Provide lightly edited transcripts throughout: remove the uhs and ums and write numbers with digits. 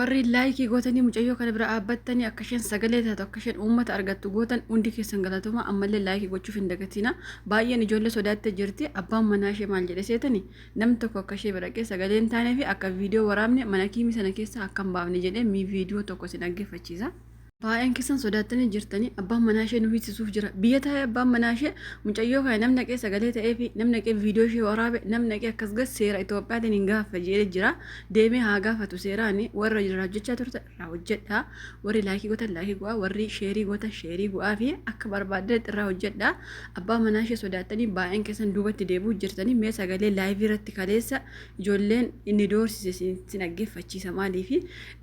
warri laayikii gootanii mucayyoo kana bira dhaabbattanii akka isheen sagalee taatu akka isheen uummata argattu gootan hundi keessan galatuma ammallee laayikii gochuuf hin dagatina baay'een ijoollee sodaattee jirti abbaan manaa ishee maal jedhe seetani namni tokko akka ishee bira sagalee hin taanee fi akka viidiyoo waraabne mana kiimii sana keessa akka hin baafne jedhee viidiyoo tokko si dhaggeeffachiisa. Baay'een keessan sodaattanii jirtanii abbaan manaa ishee nu hiisisuuf jira. Biyya taa'ee abbaan manaa ishee mucayyoo kana namni dhaqee sagalee ta'ee fi namni dhaqee viidiyoo ishee waraabe namni dhaqee akkas gas seera Itoophiyaatiin hin gaafa jedhee jira. Deemee haa gaafatu seeraan warra jira hojjechaa turte irraa hojjedha. Warri laayikii gootan laayikii go'aa warri sheerii gootan sheerii go'aa fi akka barbaadde irraa hojjedha. Abbaan manaa ishee sodaattanii baay'een keessan duubatti deebi'uu jirtanii mee sagalee laayivii irratti kaleessa ijoolleen inni doorsise si dhaggeeffachiisa maalii fi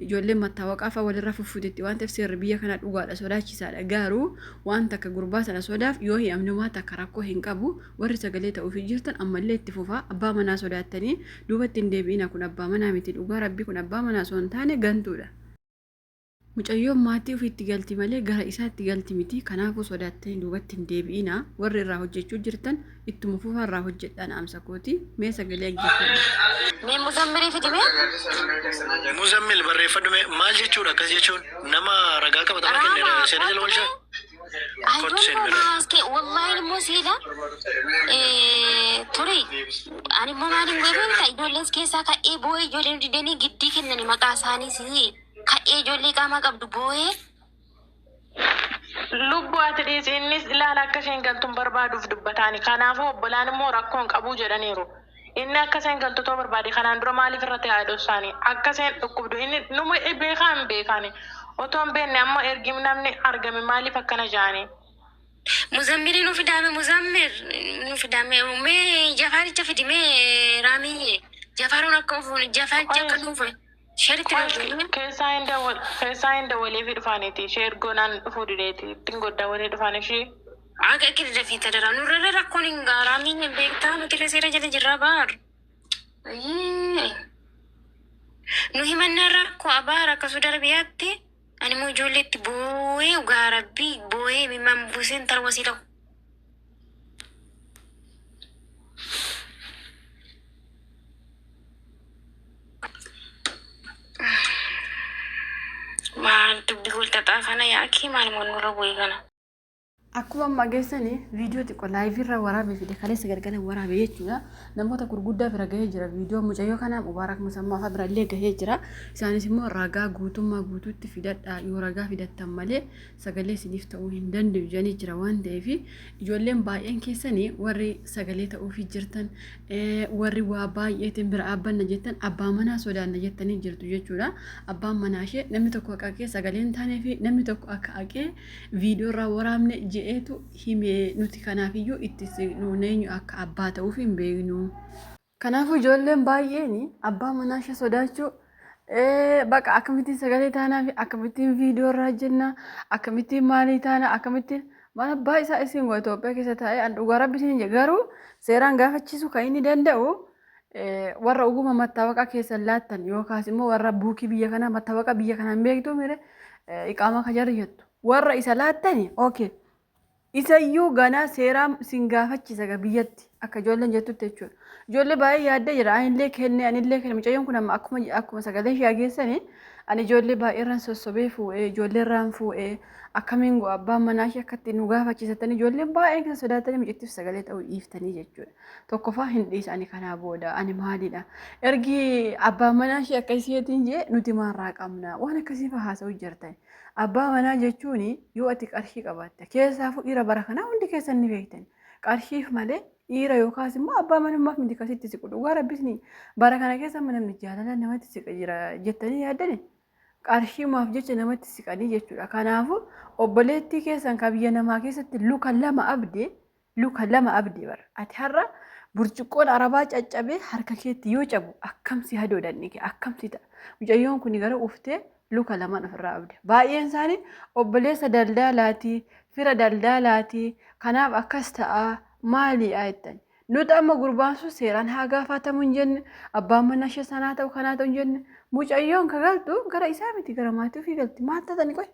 ijoolleen mattaawaqaa fa'aa walirraa fuffuutetti waan ta'eef seerri biyya kana dhugaadha sodaachisaadha garuu waan takka gurbaa sana sodaaf yoo hi'amnumaa takka rakkoo hin qabu warri sagalee ta'uuf jirtan ammallee itti fufaa abbaa manaa sodaattanii duubatti hin deebi'ina kun abbaa manaa miti dhugaa rabbii kun abbaa manaa osoo hin taane gantuudha. Mucayyoon maatii ofiitti galti malee gara isaatti galti miti kanaafuu sodaattanii duubatti hin deebi'ina warri irraa hojjechuu jirtan ittuma fufaa irraa hojjedhaan amsa kooti mee sagalee aggeeffadha. Mee Muzammilii fidime? Muzammil barreeffadhume maal jechuudha akkas jechuun nama ragaa qabatama kennedha seena jala oolchaa? Wallahi immoo siidha ture ani immoo maaliin gootee ijoolleen keessaa ka'ee boo'ee ijoolleen didanii giddii kennani maqaa isaaniis ka'ee ijoollee qaamaa qabdu boo'ee. Lubbuu ati dhiisi innis ilaala akka isheen galtuun barbaaduuf dubbataani kanaafuu obbolaan immoo rakkoon qabuu jedhaniiru. Inni akka isheen galtu too barbaade kanaan dura maaliif irratti yaaduu isaanii akka isheen dhukkubdu inni numa beekaa hin beekaani otoo hin beekne ammoo ergi namni argame maaliif akkana jaani. Muzammilii nu fidame Muzammil nu fidame mee Jafaaricha fidime Raamiyye Jafaaruun akka ufuun Jafaaricha akka nuufe sheeritti nuufe. Keessaa hin dawalee fi dhufaaniiti sheergoonaan dhufuu dideeti ittiin goddaa walii dhufaan ishee. Aga kiri dafi tadara nurra rakkoon hin gaaraamiin beektaa nuti reseera jala jirra baar. Nu himannaa rakkoo abaara akkasuu darbiyaatti ani immoo ijoolleetti boo'ee dhugaa rabbii boo'ee mimmaan buuseen tarwasii ta'u. Maal dubbii walxaxaa kana yaakii maal nurra bu'ee kana. Akkuma amma geessanii viidiyoo xiqqoo laayivii irraa waraabee fide kaleessa galgala waraabee jechuudha. Namoota gurguddaa bira gahee jira viidiyoo mucayyoo kana Mubaarak Musammaa fa'aa birallee gahee jira. Isaanis immoo ragaa guutummaa guutuutti fidadhaa yoo ragaa fidattan malee sagalee isiniif ta'uu hin danda'u jedhanii jira waan ta'eef ijoolleen baay'een keessanii warri sagalee ta'uuf jirtan warri waa baay'eetiin bira dhaabbanna jettan abbaa manaa sodaanna jettanii jirtu jechuudha. Abbaan manaa ishee namni tokko akka haqee sagalee hin taanee fi namni tokko akka haqee viidiyoo irraa waraabne jeetu himee nuti kanaafiyyuu itti neenyu akka abbaa ta'uuf hin beeknu. Kanaafuu ijoolleen baay'een abbaa manaa ishee sodaachuu baqa akkamittiin sagalee taanaa fi akkamittiin viidiyoo irraa jenna akkamittiin maalii taana akkamittiin mana abbaa isaa isin goota Itoophiyaa keessa taa'ee an dhugaa rabbi isin garuu seeraan gaafachiisuu kan inni danda'u warra oguma mattaawaqaa keessan laattan yookaas immoo warra buukii biyya kanaa mattaawaqaa biyya kanaan beektu mire iqaama kajarri jettu warra isa laattani okay. Isayyuu ganaa seeraa sin gaafachiisa biyyatti akka ijoolleen jettutti jechuudha. Ijoollee baay'ee yaadda jira anillee kenne mucayyoon kun amma akkuma sagalee ishee geessanii ani ijoollee baay'eerraan sossobee fuudhee ijoolleerraan fuudhee akkamiin go'a abbaan manaa ishee akkatti nu gaafachiisatanii ijoolleen baay'een keessa sodaatanii mucattiif sagalee ta'uu dhiiftanii jechuudha. Tokkoffaa hin dhiisani kanaa booda ani maalidha ergi abbaan manaa ishee akkasiitiin jee nuti maarraa qabna waan akkasii fa'aa haasa'uu jirtan. Abbaa manaa jechuun yoo ati qarshii qabaatte keessaafuu dhiira bara kanaa hundi keessan ni beektan qarshiif malee dhiira yookaas immoo abbaa manummaaf miti kasitti siqu dhugaa rabbisni bara kana keessa namni jaalala namatti siqa jira jettanii yaaddani qarshiimaaf jecha namatti siqanii jechuudha. Kanaafuu obboleettii keessan ka biyya namaa keessatti luka lama abdii bara ati har'a burcuqqoon arabaa caccabee harka keetti yoo cabu akkamsi hadoodhanni akkamsi ta'a mucayyoon kun gara uftee luka lamaan ofirraa abde baay'een isaanii obboleessa daldalaati fira daldalaati kanaaf akkas ta'a maalii jettan nuti amma gurbaan sun seeraan haa gaafatamu hin jenne abbaan manaa ishee sanaa ta'u kanaa ta'u hin jenne mucayyoon ka galtu gara isaa miti gara maatii ofii galti maal ta'ani qoy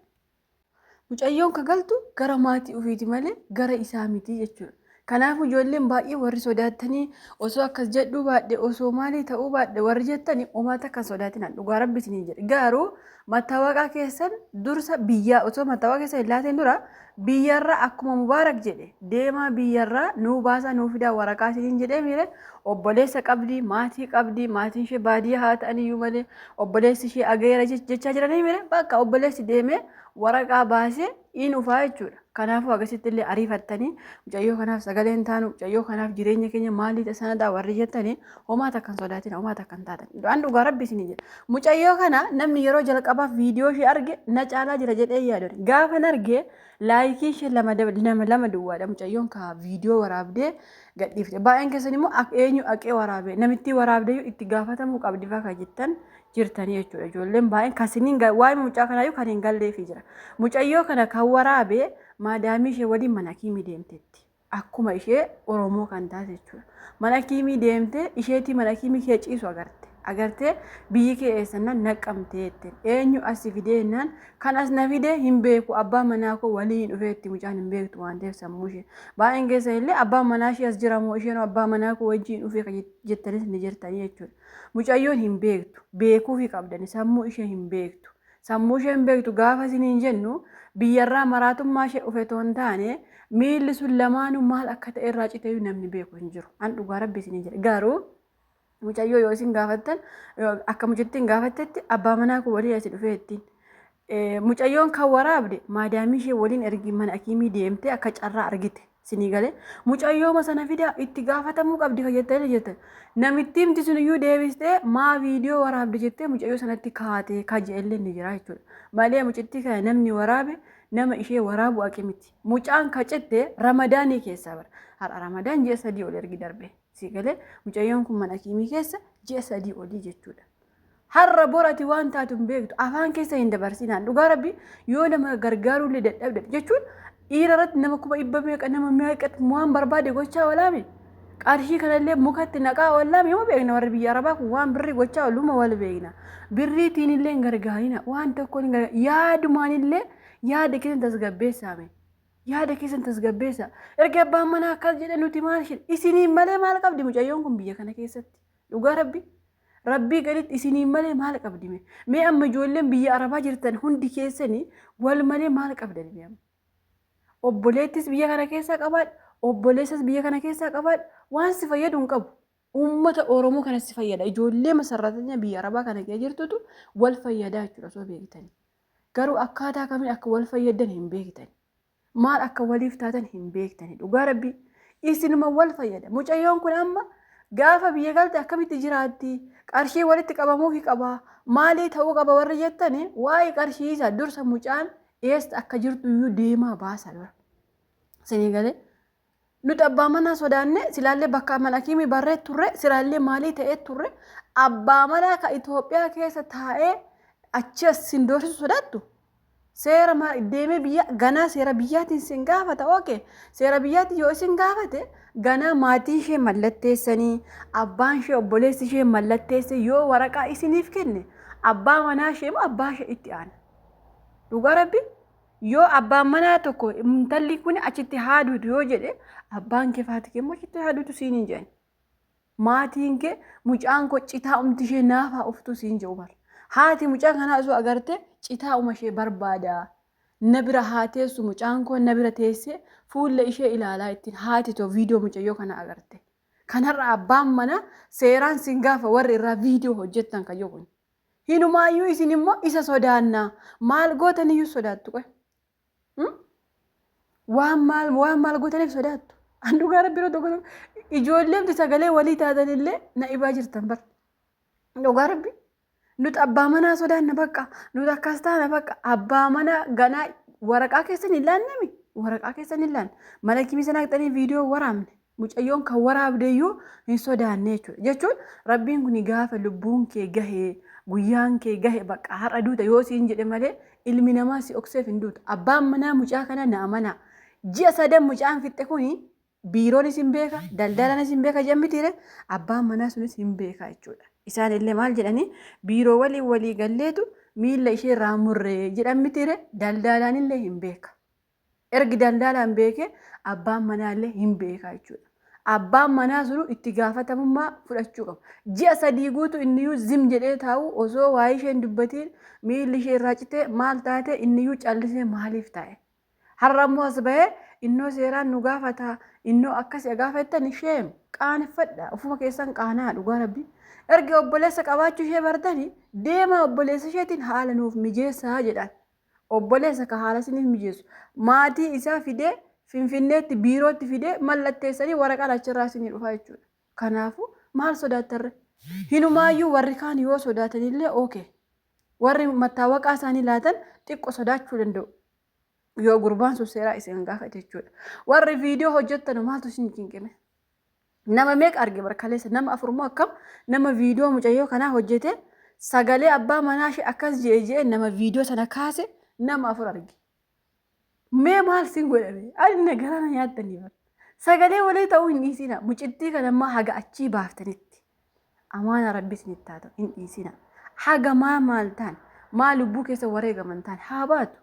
mucayyoon ka galtu gara maatii ofiiti malee gara isaa miti jechuudha. Kanaafuu ijoolleen baay'ee warri sodaatanii osoo akkas jedhuu baadhe osoo maalii ta'uu baadhe warri jettanii uummata kan sodaatinaan dhugaa rabbi isinii jedhe. Garuu mattaawaqaa keessan dursa biyyaa osoo mattaawaqaa keessan hin laateen dura biyyarraa akkuma Mubaarak jedhe deemaa biyyarraa nuu baasaa nuu fidaa waraqaa isiniin jedhee miire obboleessa qabdi maatiin ishee baadiyyaa haa ta'aniyyuu malee obboleessi ishee ageera jechaa jiranii miire bakka obboleessi deemee waraqaa baasee in ufaa jechuudha. Kanaafuu agasitti illee ariifattanii mucayyoo kanaaf sagaleen taanu mucayyoo kanaaf jireenya keenya maalii sanadhaa warri jettanii homaa takkan sodaatina homaa takkan taatan. Du'aan dhugaa rabbi isinii jedha. Mucayyoo kana namni yeroo jalqabaaf viidiyoo ishee arge na caalaa jira jedhee yaadon. Gaafan argee laayikii ishee lama duwwaadha mucayyoon ka viidiyoo waraabdee gadhiifte. Baay'een keessan immoo eenyu aqee waraabe namitti waraabdee itti gaafatamuu qabdi faa jettan jirtanii jechuudha. Ijoolleen baay'een kasiniin waa'ee mucaa kanaayyuu kan hin galleefi jira. Mucayyoo kana kan waraabee maadaamii ishee waliin mana kiimii deemteetti. Akkuma ishee Oromoo kan taate jechuudha. Mana kiimii deemtee isheetii mana kiimii kee ciisu agarte. Agartee biyyi kee eessannaan naqqamtee jetteen. Eenyu as fidee jennaan kan as na fidee hin beeku abbaa manaa koo waliin dhufeetti mucaan hin beektu waan ta'eef sammuu ishee. Baay'een keessa illee abbaan manaa ishee as jira moo isheen abbaa manaa koo wajjin dhufee jettanis ni jirtanii jechuudha. Mucayyoon hin beektu beekuufi qabdani sammuu ishee hin beektu. Sammuu ishee hin beektu gaafa isiniin jennu biyyarraa maraatummaa ishee dhufe toon taane miilli sun lamaanuu maal akka ta'e irraa citee namni beeku hin jiru. An dhugaa rabbi isinii jedhe garuu mucayyoo yoo isin gaafattan akka mucattiin gaafattetti abbaa manaa koo waliin asi dhufee ittiin. Mucayyoon kan waraabde maadaamii ishee waliin ergi mana akiimii deemtee akka carraa argite sinii galee mucayyoo sana fidaa itti gaafatamuu qabdi fayyadamee jettan. Namitti himti sun iyyuu deebistee maa viidiyoo waraabde jettee mucayyoo sanatti kaatee kajeellee ni jira jechuudha. Malee mucittii kana namni waraabe nama ishee waraabu aqi miti. Mucaan kacitte ramadaanii keessaa bara. Har'a ramadaan ji'a 3 ol ergi darbe. Si galee mucayyoon kun mana kiimii keessa ji'a 3 olii jechuudha. Har'a borati waan taatu hin beektu afaan keessa hin dabarsinaan dhugaa rabbi yoo nama gargaaruu illee dadhabde jechuun dhiira irratti nama kuma dhibba meeqa nama meeqatti waan barbaade gochaa walaame. Qarshii kanallee mukatti naqaa wallaame yoo beekna warri biyya arabaa kun waan birrii gochaa waluma wal beekna. Birriitiin illee hin gargaarina waan tokko hin gargaarina yaadumaan illee yaada keessan tasgabbeessaame. Yaada keessan tasgabbeessa. Erga abbaan manaa akkas jedhe nuti maal isheen isiniin malee maal qabdi mucayyoon kun biyya kana keessatti. Dhugaa rabbii gaditti isiniin malee maal qabdi mee amma ijoolleen biyya arabaa jirtan hundi keessanii wal malee maal qabdan mee amma. Obboleettis biyya kana keessaa qabaadha. Obboleessas biyya kana keessaa qabaadha. Waan si fayyadu hin qabu. Uummata Oromoo kana si fayyada. Ijoollee masarratanya biyya arabaa kana keessa jirtutu wal fayyadaa jechuudha osoo beektanii. Garuu akkaataa kamiin akka wal fayyadan hin beektani. Maal akka waliif taatan hin beektani. Dhugaa rabbii isinuma wal fayyada. Mucayyoon kun amma gaafa biyya galte akkamitti jiraatti? Qarshii walitti qabamuufi qaba. Maalii ta'uu qaba warri jettani waa'ee qarshii isaa dursa mucaan eessa akka jirtu iyyuu deemaa baasa dura. Sinii galee nuti abbaa manaa sodaanne silaallee bakka mana kiimii barree turre silaallee maalii ta'ee turre abbaa manaa ka Itoophiyaa keessa taa'ee achi as sin doorsisu sodaattu. Seera deemee biyya ganaa seera biyyaatiin sin gaafata ookee seera biyyaatiin yoo isin gaafate ganaa maatii ishee mallatteessanii abbaan ishee obboleessi ishee mallatteesse yoo waraqaa isiniif kenne abbaa manaa ishee moo abbaa ishee itti aana. Dhugaa rabbi yoo abbaan manaa tokko intalli kun achitti haaduutu yoo jedhe abbaan kee faati kee moo achitti haaduutu siin hin jedhan. Maatiin kee mucaan koo citaa umti ishee naafaa uftu siin jedhu bara. Haati mucaan kanaa osoo agarte citaa uma ishee barbaada. Na bira haa teessu mucaan koo na bira teessee fuula ishee ilaalaa ittiin haati too viidiyoo mucayyoo kana agarte. Kanarra abbaan manaa seeraan sin gaafa warri irraa viidiyoo hojjettan kayyoo kun. Hinumaayyuu isin immoo isa sodaannaa maal gootaniyyuu sodaattu qoy. Waan maal gootaniif sodaattu. An dhugaa rabbi tokko ijoolleen sagalee walii taatanillee na ibaa jirtan bar. Dhugaa rabbi nuti abbaa manaa sodaanna bakka nuti akkas taana bakka abbaa manaa ganaa waraqaa keessan hin laannami. Waraqaa keessan hin laanne mana kiimii sana haqxanii viidiyoo waraabne. Mucayyoon kan waraabdeeyyuu hin sodaanne jechuun rabbiin kun gaafa lubbuun kee gahee guyyaan kee gahe bakka har'a duuta yoo siin jedhe malee ilmi namaa si okseef hin duuta. Abbaan manaa mucaa kana na amanaa. Ji'a 3 mucaan fixxe kuni biiroon isin beeka daldalaan isin beeka jemmitiire abbaan manaa sunis hin beeka jechuudha. Isaan illee maal jedhanii biiroo walii galleetu miila ishee irraa murree jedhamitiire daldalaan illee hin beeka. ergi daldaalaan beeke abbaan manaallee hin beekaa jechuudha. Abbaan manaa sunu itti gaafatamummaa fudhachuu qaba. Ji'a 3 guutu inniyyuu zim jedhee taa'u osoo waa'ee isheen dubbatiin miilli ishee irraa citee maal taate inniyyuu callisee maaliif taa'e? Har'a immoo as bahee innoo seeraan nu gaafata innoo akkasii gaafattan ishee qaaneffadha ofuma keessan qaanaa dhugaa rabbi. Erga obboleessa qabaachuu ishee bartanii deema obboleessa isheetiin haala nuuf mijeessaa jedhan. Obboleessa ka haala isiniif mijeessu maatii isaa fidee Finfinneetti biirootti fidee mallatteessanii waraqaa achirraa isinii dhufa jechuudha. Kanaafuu maal sodaattarre? Hinumaayyuu warri kaan yoo sodaatanillee ookee. Warri mattaawaqaa isaanii laatan xiqqoo sodaachuu danda'u. Yoo gurbaan sun seeraa isin gaafate jechuudha. Warri viidiyoo hojjettan maaltu isin kinqime? Nama meeqa arge barkaleessa nama 4 moo akkam nama viidiyoo mucayyoo kanaa hojjete sagalee abbaa manaa ishee akkas je'ee nama viidiyoo sana kaase nama 4 arge. Mee maal sin godhame? Ani nagarana nyaattanii bar. Sagalee walii ta'uu hin dhiisina. Mucittii kana ammaa haga achii baaftanitti. Amaana rabbi isinitti haa ta'u hin dhiisina. Haga maal ta'an maal lubbuu keessa wareegaman ta'an haa baatu.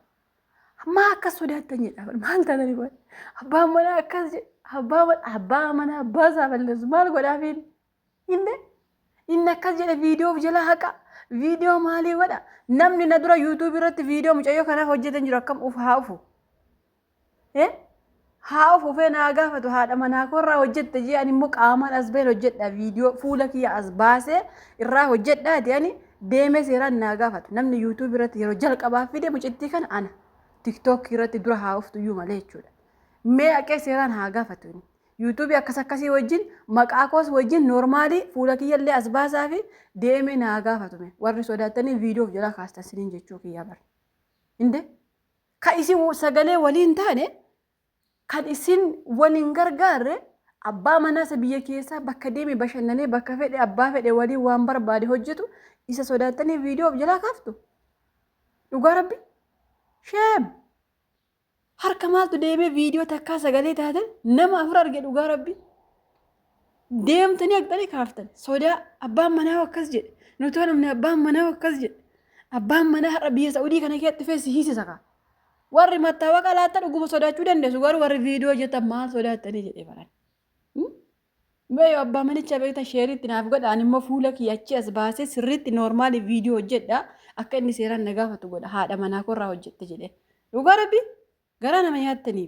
Maa akkas sodaattan jedha maal taatanii godhe? Abbaan manaa akkas jedhe. Abbaa manaa abbaa isaa balleessu maal godhaafiin? Inni akkas jedhe viidiyoo jala haqa. Viidiyoo maalii godha? Namni na dura yuutuubii irratti viidiyoo mucayyoo kanaa hojjetan jiru akkam haa ufu. Haa ufufee naa gaafatu haadha manaa korraa hojjette jee ani immoo qaamaan as baheen hojjedha viidiyoo fuula kiyya as baasee irraa hojjedhaati ani deemee seeraan naa gaafatu namni yuutuubii irratti yeroo jalqabaaf fide mucittii kana ana tiktookii irratti dura haa uftuyyuu malee jechuudha. Mee aqee seeraan haa gaafatu yuutuubii akkasii wajjin maqaa koos wajjin noormaalii fuula kiyyallee as baasaa fi deemee naa gaafatu warri sodaatanii viidiyoof jala kaastan siniin jechuu kiyyaa bara. Inde ka isin sagalee waliin taane kan isin waliin gargaarre abbaa manaa isa biyya keessaa bakka deeme bashannanee bakka fedhe abbaa fedhe waliin waan barbaade hojjetu isa sodaatanii viidiyoof jalaa kaaftu. Dhugaa rabbi sheem harka maaltu deemee viidiyoo takkaa sagalee taatan nama 4 arge dhugaa rabbi. Deemtanii aqxanii kaaftan sodaa abbaan manaa akkas jedhe nuti namni abbaan manaa akkas jedhe abbaan manaa har'a biyya Saa'udii kana keessatti feesi hiisisa kaa. Warri mattaawaqa laatan dhuguma sodaachuu dandeessu garuu warri viidiyoo hojjetan maal sodaattanii jedhee baran. Mee abbaa manicha beektan sheeriitti naaf godha ani immoo fuula kiyya achi as baasee sirriitti noormaali viidiyoo hojjedha akka inni seeraan na gaafatu godha haadha manaa korraa hojjette jedhee. Dhugaa rabbi garaa nama nyaattanii